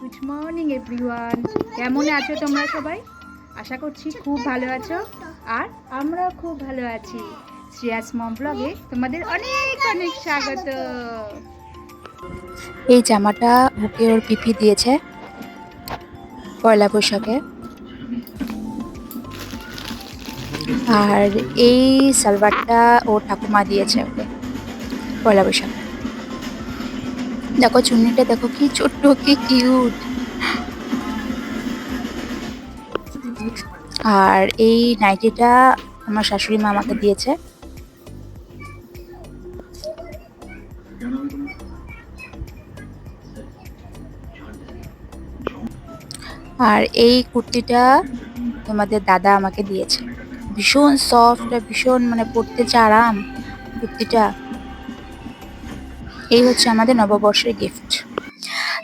Good morning everyone, কেমন আছো তোমরা সবাই? আশা করছি খুব ভালো আছো। আর আমরাও খুব ভালো আছি। শ্রেয়াস মম ব্লগে তোমাদের অনেক অনেক স্বাগত। এই জামাটা ওকে ওর পিপি দিয়েছে পয়লা বৈশাখে। আর এই সালোয়ারটা ওর ঠাকুমা দিয়েছে ওকে পয়লা বৈশাখে। দেখো চুন্নিটা, দেখো কি ছোট্ট, কি কিউট। আর এই নাইটিটা আমার শাশুড়ি মা আমাকে দিয়েছে। আর এই কুর্তিটা তোমাদের দাদা আমাকে দিয়েছে। ভীষণ সফট আর ভীষণ পরতে যা আরাম কুর্তিটা। এই হচ্ছে আমাদের নববর্ষের গিফট।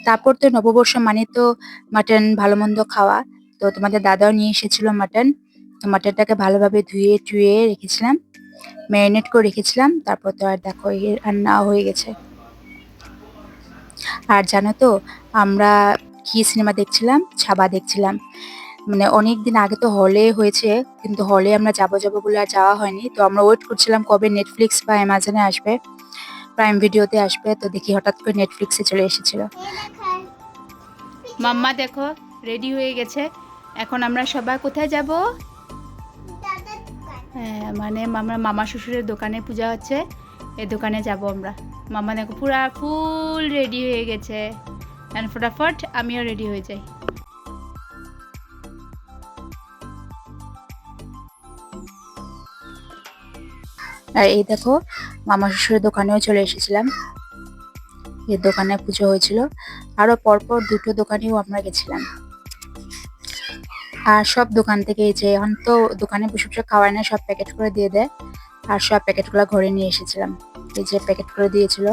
তারপর তো নববর্ষ মানে তো মাটন, ভালো মন্দ খাওয়া। তো তোমাদের দাদাও নিয়ে এসেছিল মাটন। তো মাটনটাকে ভালোভাবে ধুয়ে টুয়ে রেখেছিলাম, ম্যারিনেট করে রেখেছিলাম। তারপর তো আর দেখো এই রান্না হয়ে গেছে। আর জানো তো আমরা কি সিনেমা দেখছিলাম? ছাবা দেখছিলাম। অনেক দিন আগে তো হলে হয়েছে, কিন্তু হলে আমরা যাবো যাবো বলে আর যাওয়া হয়নি। তো আমরা ওয়েট করছিলাম কবে নেটফ্লিক্স বা অ্যামাজনে আসবে, প্রাইম ভিডিওতে আসবে। তো দেখি হঠাৎ করে নেটফ্লিক্সে চলে এসেছিল। মাম্মা দেখো রেডি হয়ে গেছে। এখন আমরা সবাই কোথায় যাব? হ্যাঁ, মানে আমরা মামা শ্বশুরের দোকানে পূজা হচ্ছে, এই দোকানে যাব আমরা। মামা দেখো পুরা ফুল রেডি হয়ে গেছে। ফটাফট আমিও রেডি হয়ে যাই। আর এই দেখো মামা শ্বশুরের দোকানেও চলে এসেছিলাম। এই দোকানে পুজো হয়েছিল। আরো পরপর দুটো দোকানেও আমরা গেছিলাম। আর সব দোকান থেকে এই যে এখন তো দোকানে বসে বসে খাওয়ায় না, সব প্যাকেট করে দিয়ে দেয়। আর সব প্যাকেটগুলো ঘরে নিয়ে এসেছিলাম। এই যে প্যাকেট করে দিয়েছিল।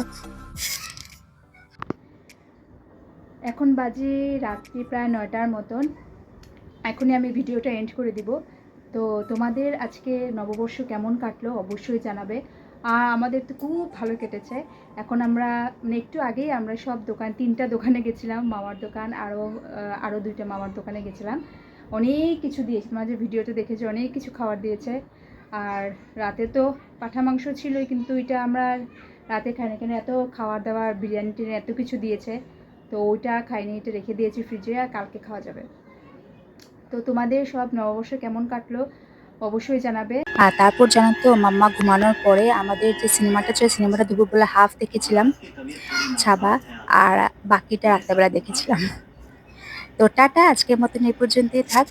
এখন বাজে রাত্রি প্রায় 9টার মতন। এখনই আমি ভিডিওটা এন্ড করে দিব। তো তোমাদের আজকে নববর্ষ কেমন কাটলো অবশ্যই জানাবে। আর আমাদের তো খুব ভালো কেটেছে। এখন আমরা একটু আগেই আমরা সব দোকান, 3টা দোকানে গেছিলাম, মামার দোকান আরও 2টা মামার দোকানে গেছিলাম। অনেক কিছু দিয়েছে, তোমার যে ভিডিওতে দেখেছি অনেক কিছু খাবার দিয়েছে। আর রাতে তো পাঠা মাংস ছিলই, কিন্তু এটা আমরা রাতে খাইনি, কেন এত খাবার দাবার বিরিয়ানি টিরিয়ানি এত কিছু দিয়েছে। তো ওইটা খাইনি, এটা রেখে দিয়েছি ফ্রিজে, আর কালকে খাওয়া যাবে। তো তোমাদের সব নববর্ষ কেমন কাটলো অবশ্যই জানাবে। আর তারপর জানো তো মাম্মা ঘুমানোর পরে আমাদের যে সিনেমাটা ছিল, সিনেমাটা দুপুরবেলা হাফ দেখেছিলাম ছাবা, আর বাকিটা রাত্রেবেলা দেখেছিলাম। তো টাটা, আজকের মতন এই পর্যন্তই থাক।